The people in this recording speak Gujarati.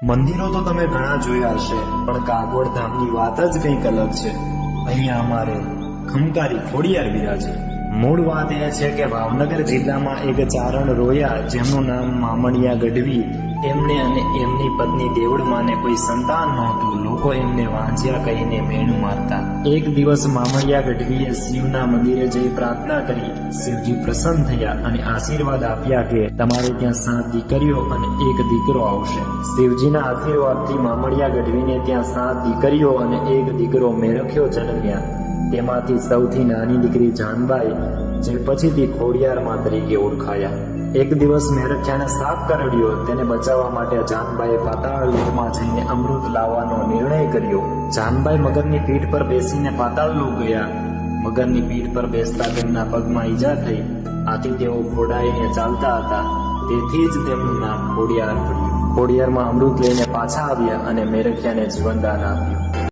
મંદિરો તો તમે ઘણા જોયા હશે, પણ કાગવડ ધામની વાત જ કંઈક અલગ છે. અહીંયા અમારે ખમકારી ખોડિયાર બિરાજે. મૂળ વાત એ છે કે ભાવનગર જિલ્લામાં એક ચારણ રોયા, જેમનું નામ મામણિયા ગઢવી, એમને અને એમની પત્ની દેવળમાને કોઈ સંતાન નહોતું. લોકો એમને વાંજ્યા કહીને મેણું મારતા. એક દિવસ મામણિયા ગઢવીએ શિવના મંદિરે જઈ પ્રાર્થના કરી. શિવજી પ્રસન્ન થયા અને આશીર્વાદ આપ્યા કે તમારે ત્યાં 7 દીકરીઓ અને 1 દીકરો આવશે. શિવજીના આશીર્વાદથી મામણિયા ગઢવીને ત્યાં 7 દીકરીઓ અને 1 દીકરો મેરખ્યો જન્મ્યા. તેમાંથી સૌથી નાની દીકરી જાનબાઈ, જે પછીથી ખોડિયારમાં તરીકે ઓળખાયા. એક દિવસ મેરખ્યાને સાપ કરડ્યો. તેને બચાવવા માટે જાનબાઈએ પાતાળ લોકમાં જઈને અમૃત લાવવાનો નિર્ણય કર્યો. જાનબાઈ મગરની પીઠ પર બેસીને પાતાળ લોક ગયા. મગરની પીઠ પર બેસતા તેમના પગમાં ઈજા થઈ. આથી તેઓ ખોડાઈને ચાલતા હતા. તેથી જ તેમનું નામ ખોડિયાર પડ્યું. ખોડિયારમાં અમૃત લઈને પાછા આવ્યા અને મેરખ્યાને જીવનદાન આપ્યું.